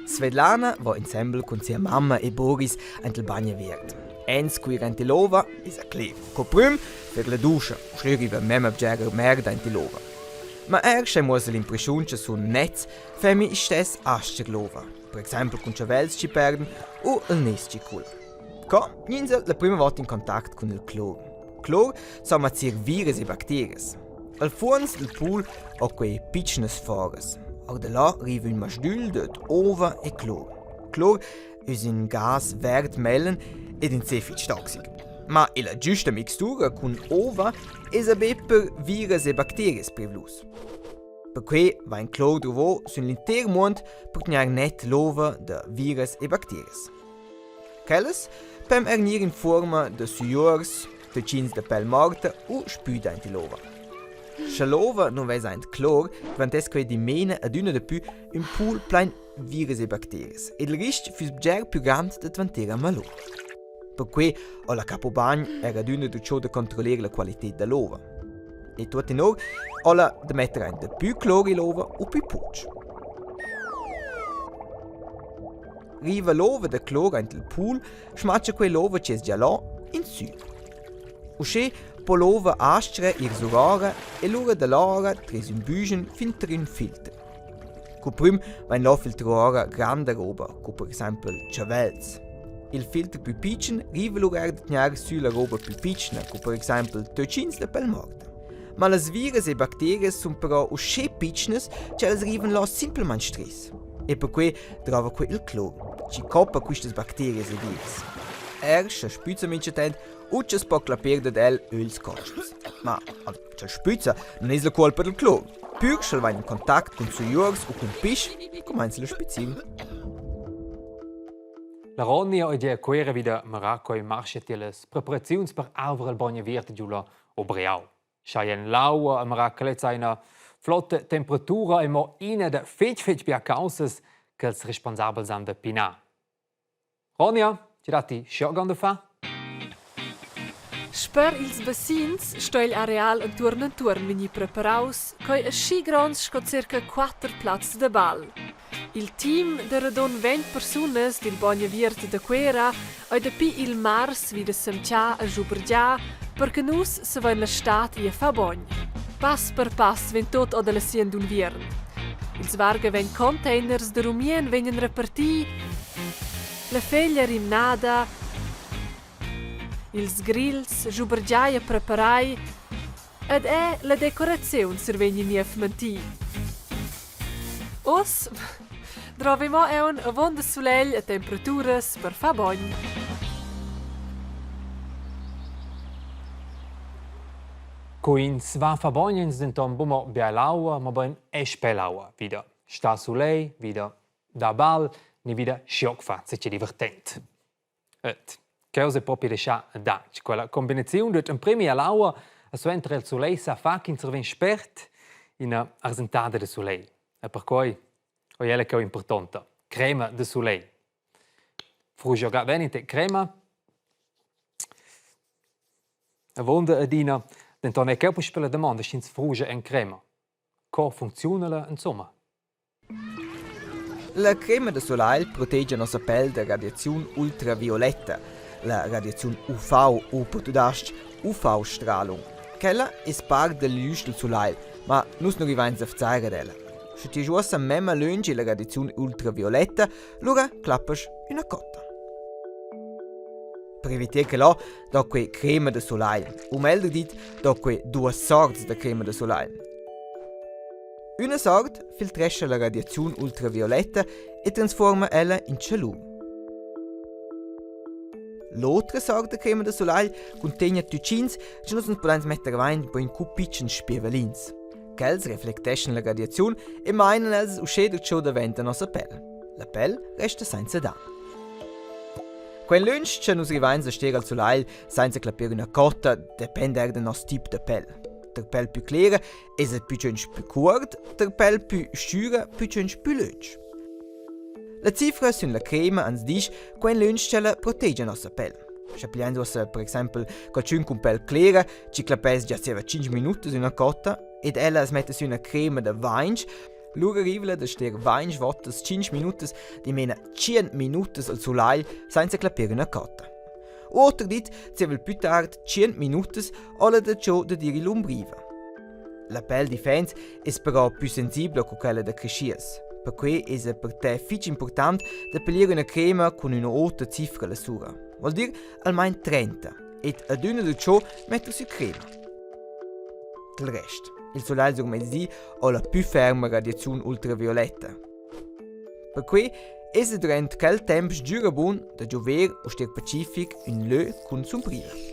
Svetlana va ensemble con sia mamma e Boris antel bagno verde. Ens qui renti lova is a clev. Coprim per la duscia, schlüri per mem abgerer merda anti lova. Ma erst muss l'impressione che sul netz femi stess ascher lova. Per esempio con chavels ci perden o il nes ci cula. Co, ninsa la prima volta in contatto con il cloro. Cloro sa mazzir virus e bacteries. Al fuons del pool ho quei piccines foras. Or de là rive un masdül de ova e clor. Clor è un gas verd mellen ed in cefic toxic. Ma la giusta mixtura con ova è per virus e bacteries prevlus. Per cui va in clor trovo sull'intero mondo per tenere net l'ova de virus e bacteries. Quelles pem ernir in forma de suors, tocins de pelle morta o spüda in l'ova. Se l'ova non va in clor, vantes quei di mena ad una de più un pool plein virus e bacteries. E il rischio fu più grande di diventare malo. Per cui la capobagn era ad una di ciò di controllare la qualità dell'ova. E tutto in ora, alla di mettere in più cloro l'ova o più puccio. Riva l'ova de cloro in il pool, smaccia quell'ova che è già là in su. Uscì polova astre irsurara e l'ora dell'ora tres un bugen fin tre un filtro. Coprim va in là filtrare grande roba, come per esempio chavels. Il filtro più piccolo riva l'ora di tenere sulla roba più piccola, come per esempio tocins de pelle morta. Ma le virus e bacterie sono però uscì piccole che le rivan là semplicemente stress. E per cui trova qui il cloro, ci coppa queste bacterie e virus. Erst spüza mincetent ucces poc la perda del öls coscius. Ma, c'è spüza non è la colpa del cloro. Pur se va in contatto con suiors o con pesce, comincia lo spizin. La Ronja e die quera wieder Maracco e marschet die les preparazions per arver al bagno verde giula o breau. Schaien laua a Maracco let's eine flotte temperatura e mo ina de fetch bia causas che els responsabels han de pina. Ronja, ci dati sciogando fa? Per ils bassins sto il areal intorno vegni preparaus coi a schi grans sco circa 4 plaz de ball. Il team de radon 20 personas dil bagno viert de quera oi de pi il mars vi de semcia a jubergia perché nus se va in la stat e fa bagno. Pass per pass ven tot o de la sien d'un viern. Ils varga ven containers de rumien venien reparti, la feglia rimnada, ils grills, jubergiaia preparai, ed è la decorazione servegni nief menti. Os, drovimo è un avon de soleil a temperaturas per fa bagno. Coins va fa bagno ins denton bumo bia laua, ma ben espe laua. Wieder sta soleil, wieder da bal, ni wieder sciocc fa, se c'è divertent. Et causa proprio lascià da. Quella combinazione dut in primi all'aua a suentra il soleil sa fa che interven spert in a arsentada de soleil. E per cui o ella che è importante, crema de soleil. Frugia ga venite crema. A vonda adina denton è che può spela domanda schins frugia en crema. Co funziona la insomma? La crema de soleil protegge la nostra pelle da radiazione ultravioletta, la radiazione UV o portudast UV-Strahlung. Quella è parte della luce del soleil, ma non arriva a fare della. Se ti giuossa memma lungi la radiazione ultravioletta, allora clappas una cotta. Per evitare che là, da quei crema de soleil, o meglio dit, da quei due sorti di crema de soleil. Una sorta filtresce la radiazione ultravioletta e trasforma ella in calore. L'altra sorta di crema de soleil contiene tucins che non si possono mettere avanti per un piccolo spievelins. Quels riflettescono la radiazione e meinen els uscire ciò davanti alla nostra pelle. La pelle resta senza danno. Quel lunch che nos rivains a stare al soleil senza clapire una cotta dipende del nostro tipo di pelle. Der pelle più clara è più corta, der pelle più scura più lunch. La cifra sulla crema ans dice quel lunch che la protegge la nostra pelle. Scegliendo per esempio qualcuno con pelle clara ci clapes già 5 minuti su una cotta ed ella smette su una crema da vange, Loro arrivano da stir 20 volte 5 minuti di meno 100 minuti al solaio senza clappare una cotta. Oltre dit, si vuole più tardi 100 minuti alla da ciò da dire l'ombriva. La pelle di fans è però più sensibile che quella da crescias. Per cui è per te molto importante di pelire una crema con una alta cifra alla sura. Vuol dire almeno 30. E ad una di ciò metto su crema. Del resto, il sole sul mezzogiorno ha la più ferma radiazione ultravioletta. Per cui è durante quel tempo giura buon da giovere o stir pacific un lö con sombriva.